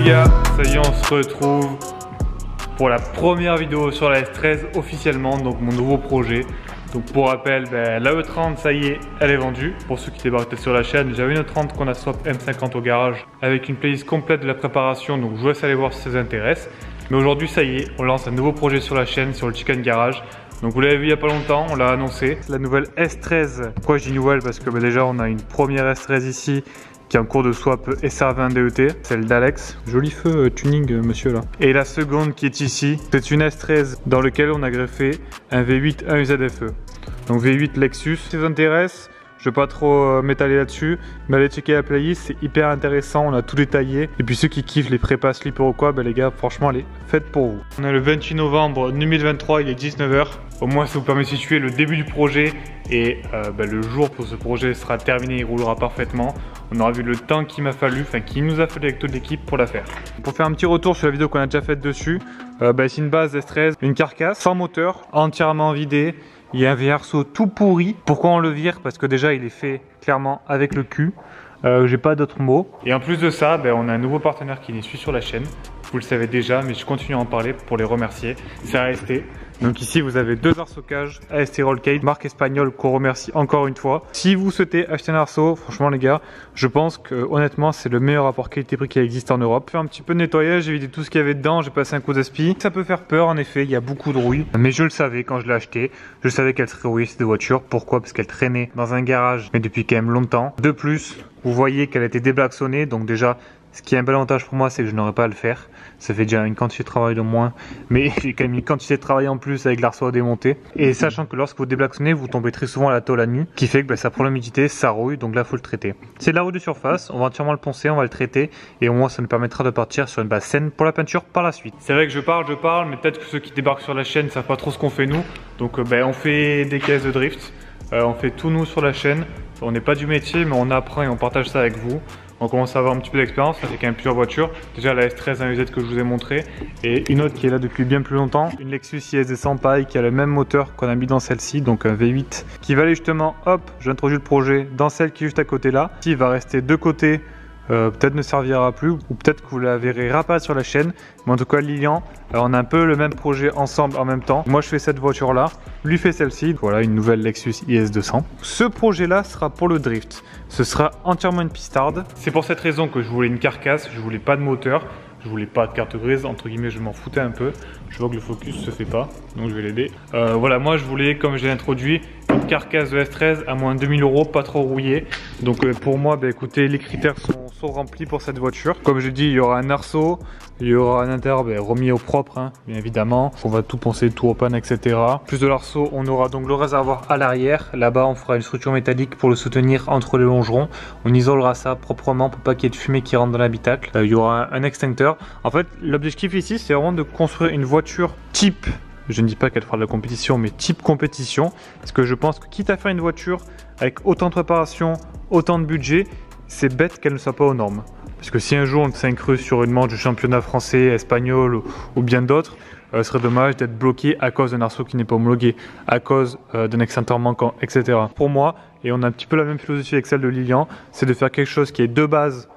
les gars, ça y est, on se retrouve pour la première vidéo sur la S13 officiellement, donc mon nouveau projet. Donc pour rappel, la E30 ça y est, elle est vendue. Pour ceux qui débarquent sur la chaîne, j'avais une E30 qu'on a swap M50 au garage avec une playlist complète de la préparation, donc je vous laisse aller voir si ça vous intéresse. Mais aujourd'hui ça y est, on lance un nouveau projet sur la chaîne, sur le Chicken Garage. Donc vous l'avez vu il n'y a pas longtemps, on l'a annoncé. La nouvelle S13, pourquoi je dis nouvelle? Parce que déjà on a une première S13 ici qui est en cours de swap SR20 DET, celle d'Alex. Joli feu tuning monsieur là. Et la seconde qui est ici, c'est une S13 dans laquelle on a greffé un V8 1UZFE. Donc V8 Lexus. Si ça vous intéresse, je ne vais pas trop m'étaler là-dessus, mais allez checker la playlist, c'est hyper intéressant, on a tout détaillé. Et puis ceux qui kiffent les prépas slipper ou quoi, les gars, franchement, elle est faite pour vous. On est le 28 novembre 2023, il est 19 h. Au moins, ça vous permet de situer le début du projet et le jour pour ce projet sera terminé, il roulera parfaitement. On aura vu le temps qu'il m'a fallu, qu'il nous a fallu avec toute l'équipe pour la faire. Pour faire un petit retour sur la vidéo qu'on a déjà faite dessus, c'est une base S13, une carcasse sans moteur, entièrement vidée. Il y a un VRSO tout pourri. Pourquoi on le vire? Parce que déjà il est fait clairement avec le cul. J'ai pas d'autres mots. Et en plus de ça, on a un nouveau partenaire qui nous suit sur la chaîne. Vous le savez déjà, mais je continue à en parler pour les remercier. C'est AST. Donc ici vous avez deux arceaux cage AST Rollcage, marque espagnole qu'on remercie encore une fois. Si vous souhaitez acheter un arceau, franchement les gars, je pense que honnêtement c'est le meilleur rapport qualité-prix qui existe en Europe. J'ai fait un petit peu de nettoyage, j'ai vidé tout ce qu'il y avait dedans, j'ai passé un coup d'aspi. Ça peut faire peur en effet, il y a beaucoup de rouille, mais je le savais quand je l'ai acheté. Je savais qu'elle serait rouillée cette voiture. Pourquoi? Parce qu'elle traînait dans un garage, mais depuis quand même longtemps. De plus, vous voyez qu'elle a été déplaçonnée, donc déjà ce qui est un bel avantage pour moi, c'est que je n'aurais pas à le faire. Ça fait déjà une quantité de travail de moins, mais j'ai quand même une quantité de travail en plus avec l'arceau à démonter. Et sachant que lorsque vous déplaçonnez, vous tombez très souvent à la tôle à nu, qui fait que ça prend l'humidité, ça rouille, donc là il faut le traiter. C'est de la rouille de surface, on va entièrement le poncer, on va le traiter, et au moins ça nous permettra de partir sur une base saine pour la peinture par la suite. C'est vrai que je parle, mais peut-être que ceux qui débarquent sur la chaîne ne savent pas trop ce qu'on fait nous. Donc on fait des caisses de drift, on fait tout nous sur la chaîne. On n'est pas du métier, mais on apprend et on partage ça avec vous. On commence à avoir un petit peu d'expérience, ça fait quand même plusieurs voitures. Déjà la S13 1UZ que je vous ai montré et une autre qui est là depuis bien plus longtemps, une Lexus ISD 100 pareil qui a le même moteur qu'on a mis dans celle-ci, donc un V8 qui va aller justement, hop, j'introduis le projet dans celle qui est juste à côté là. Qui va rester de côté, peut-être ne servira plus ou peut-être que vous la verrez pas sur la chaîne, mais en tout cas Lilian, on a un peu le même projet ensemble en même temps. Moi je fais cette voiture là, lui fait celle-ci, voilà une nouvelle Lexus IS 200. Ce projet là sera pour le drift, ce sera entièrement une pistarde. C'est pour cette raison que je voulais une carcasse, je voulais pas de moteur, je voulais pas de carte grise, entre guillemets je m'en foutais un peu. Je vois que le focus se fait pas, donc je vais l'aider. Voilà, moi je voulais, comme je l'ai introduit, une carcasse de S13 à moins de 2000 €, pas trop rouillée. Donc pour moi, écoutez, les critères sont remplis pour cette voiture. Comme je dis, il y aura un arceau, il y aura un inter remis au propre, bien évidemment. On va tout poncer, tout repeindre, etc. Plus de l'arceau, on aura donc le réservoir à l'arrière. Là-bas, on fera une structure métallique pour le soutenir entre les longerons. On isolera ça proprement pour pas qu'il y ait de fumée qui rentre dans l'habitacle. Il y aura un extincteur. En fait, l'objectif ici, c'est vraiment de construire une voiture type, je ne dis pas qu'elle fera de la compétition, mais type compétition. Parce que je pense que quitte à faire une voiture avec autant de préparation, autant de budget, c'est bête qu'elle ne soit pas aux normes. Parce que si un jour on s'incruste sur une manche du championnat français, espagnol ou bien d'autres, ce serait dommage d'être bloqué à cause d'un arceau qui n'est pas homologué, à cause d'un extincteur manquant, etc. Pour moi, et on a un petit peu la même philosophie avec celle de Lilian, c'est de faire quelque chose qui est de base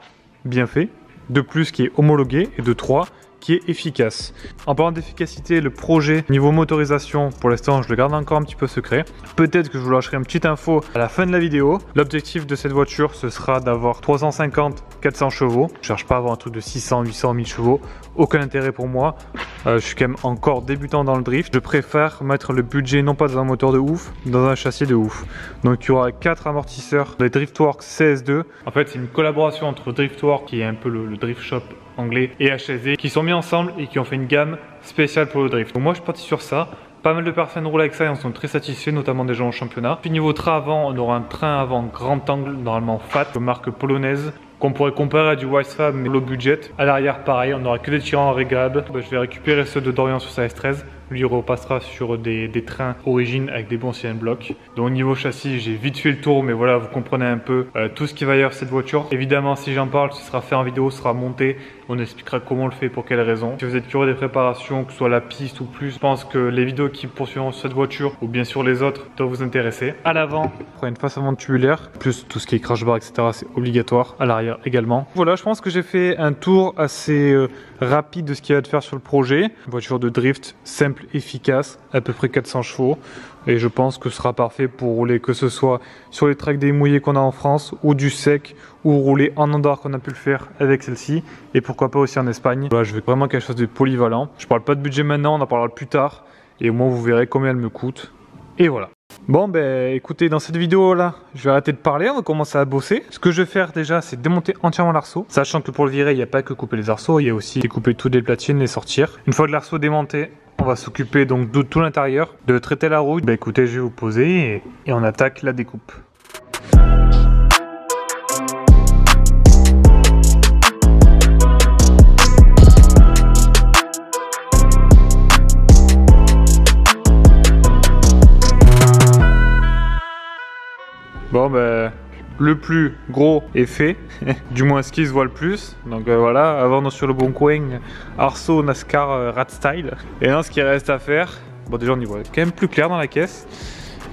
bien fait, de plus qui est homologué et de 3 qui est efficace. En parlant d'efficacité, le projet niveau motorisation, pour l'instant je le garde encore un petit peu secret. Peut-être que je vous lâcherai une petite info à la fin de la vidéo. L'objectif de cette voiture, ce sera d'avoir 350-400 chevaux. Je cherche pas à avoir un truc de 600, 800, 1000 chevaux. Aucun intérêt pour moi. Je suis quand même encore débutant dans le drift. Je préfère mettre le budget non pas dans un moteur de ouf, dans un châssis de ouf. Donc il y aura 4 amortisseurs, les Driftworks CS2. En fait c'est une collaboration entre Driftworks, qui est un peu le drift shop anglais, et HSD, qui sont mis ensemble et qui ont fait une gamme spéciale pour le drift. Donc moi je suis parti sur ça. Pas mal de personnes roulent avec ça et en sont très satisfaits, notamment des gens au championnat. Puis niveau train avant, on aura un train avant grand angle, normalement fat, de marque polonaise, qu'on pourrait comparer à du Wisefab mais low budget. À l'arrière pareil, on n'aura que des tirants réglables. Je vais récupérer ceux de Dorian sur sa S13. Lui il repassera sur des trains origine avec des bons cylindres blocs. Donc au niveau châssis, j'ai vite fait le tour, mais voilà, vous comprenez un peu tout ce qui va y avoir cette voiture. Évidemment, si j'en parle, ce sera fait en vidéo, ce sera monté On expliquera comment on le fait, pour quelles raisons. Si vous êtes curieux des préparations, que ce soit la piste ou plus, je pense que les vidéos qui poursuivront sur cette voiture, ou bien sûr les autres, doivent vous intéresser. À l'avant, on prend une face avant tubulaire, plus tout ce qui est crash bar, etc. c'est obligatoire. À l'arrière également. Voilà, je pense que j'ai fait un tour assez rapide de ce qu'il y a à faire sur le projet. Une voiture de drift simple, efficace, à peu près 400 chevaux. Et je pense que ce sera parfait pour rouler, que ce soit sur les tracks des mouillés qu'on a en France, ou du sec, ou rouler en Andorre qu'on a pu le faire avec celle-ci, et pourquoi pas aussi en Espagne. Voilà, je veux vraiment quelque chose de polyvalent. Je parle pas de budget maintenant, on en parlera plus tard, et au moins vous verrez combien elle me coûte. Et voilà. Bon ben écoutez, dans cette vidéo là, je vais arrêter de parler, on va commencer à bosser. Ce que je vais faire déjà, c'est démonter entièrement l'arceau. Sachant que pour le virer, il n'y a pas que couper les arceaux, il y a aussi découper toutes les platines, les sortir. Une fois que l'arceau démonté, on va s'occuper donc de tout l'intérieur, de traiter la rouille. Ben écoutez, je vais vous poser et on attaque la découpe. Bon ben, le plus gros est fait, du moins ce qui se voit le plus. Donc voilà, avant on est sur le bon coin, arceau NASCAR Rat Style. Et là ce qui reste à faire, bon déjà on y voit quand même plus clair dans la caisse.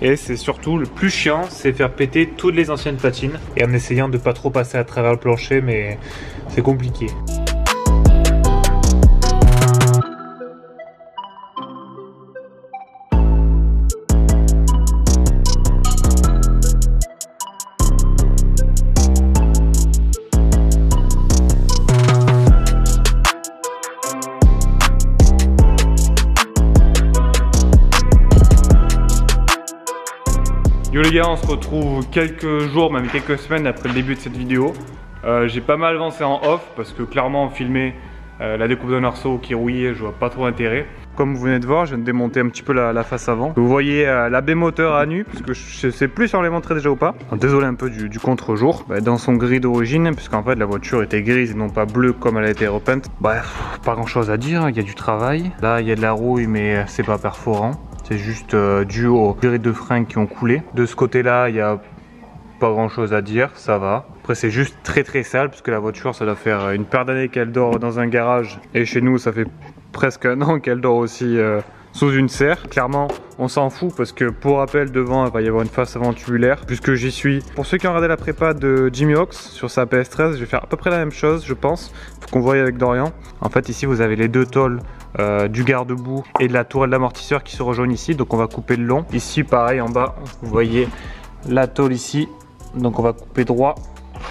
Et c'est surtout le plus chiant, c'est faire péter toutes les anciennes platines. Et en essayant de pas trop passer à travers le plancher, mais c'est compliqué. Yo les gars, on se retrouve quelques jours, même quelques semaines après le début de cette vidéo. J'ai pas mal avancé en off parce que clairement filmer la découpe d'un arceau qui est rouillé, je vois pas trop intérêt. Comme vous venez de voir, je viens de démonter un petit peu la face avant. Vous voyez la baie moteur à nu, parce que je sais plus si on les montrait déjà ou pas. Désolé un peu du contre-jour. Dans son gris d'origine, puisqu'en fait la voiture était grise et non pas bleue comme elle a été repeinte. Bref, pas grand chose à dire, il y a du travail. Là il y a de la rouille mais c'est pas perforant. C'est juste dû aux grilles de frein qui ont coulé. De ce côté-là, il n'y a pas grand-chose à dire, ça va. Après, c'est juste très sale, puisque la voiture, ça doit faire une paire d'années qu'elle dort dans un garage. Et chez nous, ça fait presque un an qu'elle dort aussi sous une serre. Clairement, on s'en fout, parce que pour rappel, devant, il va y avoir une face avant tubulaire, puisque j'y suis. Pour ceux qui ont regardé la prépa de Jimmy Hawks sur sa PS13, je vais faire à peu près la même chose, je pense. Faut qu'on voie avec Dorian. En fait, ici, vous avez les deux tôles. Du garde-boue et de la tourelle d'amortisseur qui se rejoignent ici, donc on va couper le long. Ici pareil, en bas vous voyez la tôle ici, donc on va couper droit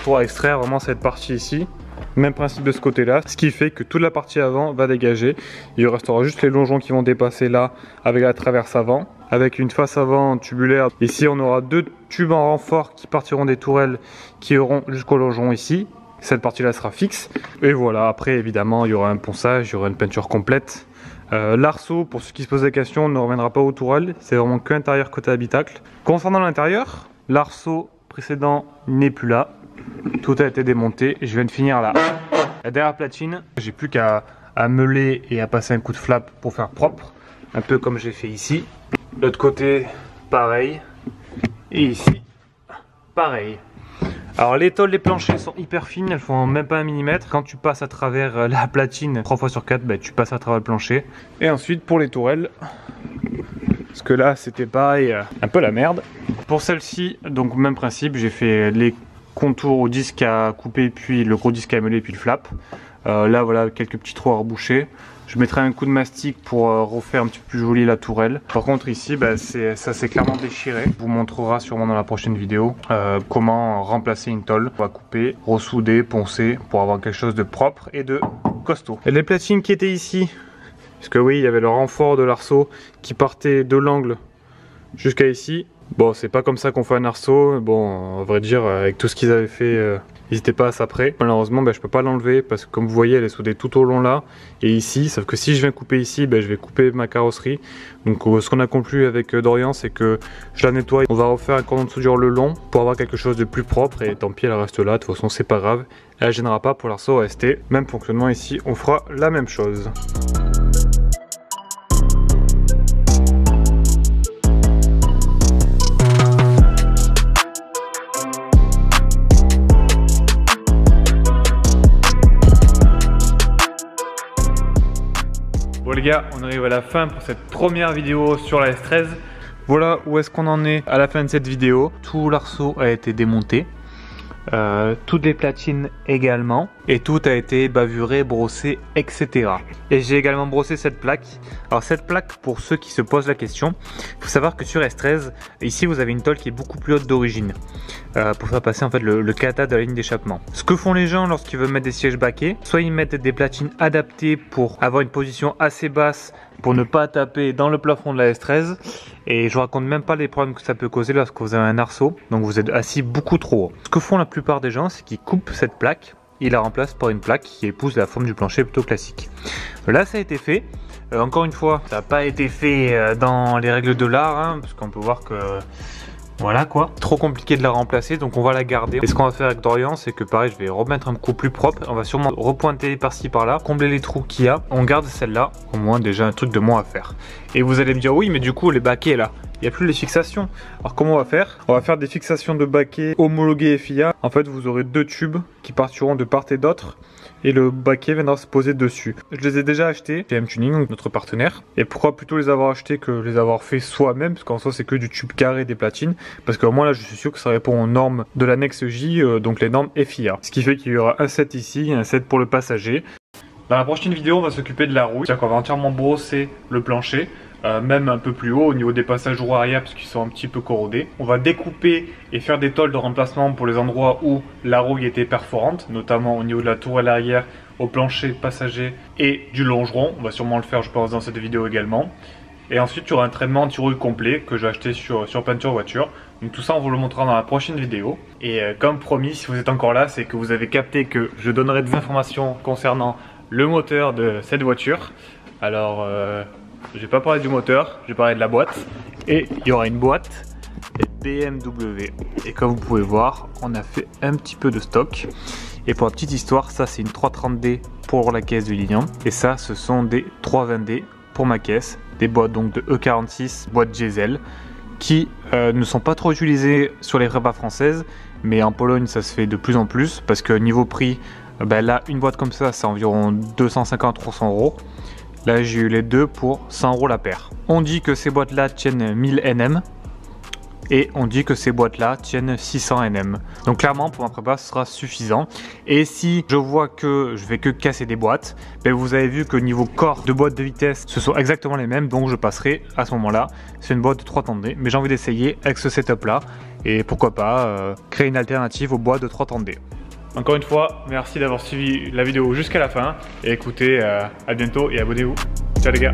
pour extraire vraiment cette partie ici. Même principe de ce côté là, ce qui fait que toute la partie avant va dégager. Il restera juste les longeons qui vont dépasser là avec la traverse avant, avec une face avant tubulaire. Ici on aura deux tubes en renfort qui partiront des tourelles qui iront jusqu'au longeon ici. Cette partie là sera fixe et voilà, après évidemment il y aura un ponçage, il y aura une peinture complète. L'arceau, pour ceux qui se posent la question, ne reviendra pas aux tourelles, c'est vraiment que intérieur côté habitacle. Concernant l'intérieur, l'arceau précédent n'est plus là, tout a été démonté, je viens de finir là. La dernière platine, j'ai plus qu'à meuler et à passer un coup de flap pour faire propre, un peu comme j'ai fait ici. L'autre côté pareil, et ici pareil. Alors les tôles des planchers sont hyper fines, elles font même pas 1 mm. Quand tu passes à travers la platine 3x4, bah, tu passes à travers le plancher. Et ensuite pour les tourelles, parce que là c'était pareil, un peu la merde. Pour celle-ci, donc même principe, j'ai fait les contours au disque à couper, puis le gros disque à meuler, puis le flap. Là voilà, quelques petits trous à reboucher. Je mettrai un coup de mastic pour refaire un petit peu plus joli la tourelle. Par contre ici, bah, ça s'est clairement déchiré. On vous montrera sûrement dans la prochaine vidéo comment remplacer une tôle. On va couper, ressouder, poncer pour avoir quelque chose de propre et de costaud. Et les platines qui étaient ici, parce que oui, il y avait le renfort de l'arceau qui partait de l'angle jusqu'à ici. Bon, c'est pas comme ça qu'on fait un arceau. Bon, à vrai dire, avec tout ce qu'ils avaient fait, n'hésitez pas à s'après. Malheureusement, je peux pas l'enlever parce que comme vous voyez, elle est soudée tout au long là et ici. Sauf que si je viens couper ici, je vais couper ma carrosserie. Donc, ce qu'on a conclu avec Dorian, c'est que je la nettoie. On va refaire un cordon de soudure le long pour avoir quelque chose de plus propre. Et tant pis, elle reste là. De toute façon, c'est pas grave. Elle gênera pas pour l'arceau AST. Même fonctionnement ici, on fera la même chose. Bon les gars, on arrive à la fin pour cette première vidéo sur la S13. Voilà où est-ce qu'on en est à la fin de cette vidéo. Tout l'arceau a été démonté. Toutes les platines également, et tout a été bavuré, brossé, etc. Et j'ai également brossé cette plaque. Alors cette plaque, pour ceux qui se posent la question, il faut savoir que sur S13, ici vous avez une tôle qui est beaucoup plus haute d'origine, pour faire passer en fait le kata de la ligne d'échappement. Ce que font les gens lorsqu'ils veulent mettre des sièges baquets, soit ils mettent des platines adaptées pour avoir une position assez basse pour ne pas taper dans le plafond de la S13, et je vous raconte même pas les problèmes que ça peut causer lorsque vous avez un arceau, donc vous êtes assis beaucoup trop haut. Ce que font la plupart des gens, c'est qu'ils coupent cette plaque, ils la remplacent par une plaque qui épouse la forme du plancher plutôt classique. Là ça a été fait, encore une fois ça n'a pas été fait dans les règles de l'art, hein, parce qu'on peut voir que voilà quoi, trop compliqué de la remplacer, donc on va la garder. Et ce qu'on va faire avec Dorian, c'est que pareil, je vais remettre un coup plus propre, on va sûrement repointer par-ci par-là, combler les trous qu'il y a, on garde celle-là, au moins déjà un truc de moins à faire. Et vous allez me dire oui, mais du coup les baquets là, il n'y a plus les fixations. Alors comment on va faire? On va faire des fixations de baquets homologués FIA. En fait vous aurez deux tubes qui partiront de part et d'autre, et le baquet viendra se poser dessus. Je les ai déjà achetés chez M-Tuning, notre partenaire. Et pourquoi plutôt les avoir achetés que les avoir fait soi-même, parce qu'en soi c'est que du tube carré des platines, parce qu'au moins là je suis sûr que ça répond aux normes de l'annexe J, donc les normes FIA. Ce qui fait qu'il y aura un set ici, un set pour le passager. Dans la prochaine vidéo on va s'occuper de la roue, c'est-à-dire qu'on va entièrement brosser le plancher, même un peu plus haut au niveau des passages roues arrière parce qu'ils sont un petit peu corrodés. On va découper et faire des tôles de remplacement pour les endroits où la rouille était perforante, notamment au niveau de la tourelle arrière, au plancher passager et du longeron. On va sûrement le faire je pense dans cette vidéo également. Et ensuite il y aura un traitement anti-rouille complet que j'ai acheté sur Peinture Voiture. Donc tout ça on vous le montrera dans la prochaine vidéo. Et comme promis, si vous êtes encore là, c'est que vous avez capté que je donnerai des informations concernant le moteur de cette voiture. Alors je vais pas parler du moteur, je vais parler de la boîte. Et il y aura une boîte BMW. Et comme vous pouvez voir, on a fait un petit peu de stock. Et pour la petite histoire, ça c'est une 330D pour la caisse de Lilian. Et ça ce sont des 320D pour ma caisse. Des boîtes donc de E46, boîte diesel, qui ne sont pas trop utilisées sur les prépas françaises. Mais en Pologne ça se fait de plus en plus, parce que niveau prix, ben là une boîte comme ça c'est environ 250-300 euros. Là j'ai eu les deux pour 100 euros la paire. On dit que ces boîtes là tiennent 1000 Nm et on dit que ces boîtes là tiennent 600 Nm. Donc clairement pour ma prépa ce sera suffisant. Et si je vois que je vais que casser des boîtes, ben vous avez vu que niveau corps de boîte de vitesse ce sont exactement les mêmes, donc je passerai à ce moment là. C'est une boîte de 330D, mais j'ai envie d'essayer avec ce setup là et pourquoi pas créer une alternative aux boîtes de 330D. Encore une fois, merci d'avoir suivi la vidéo jusqu'à la fin et écoutez, à bientôt et abonnez-vous. Ciao les gars.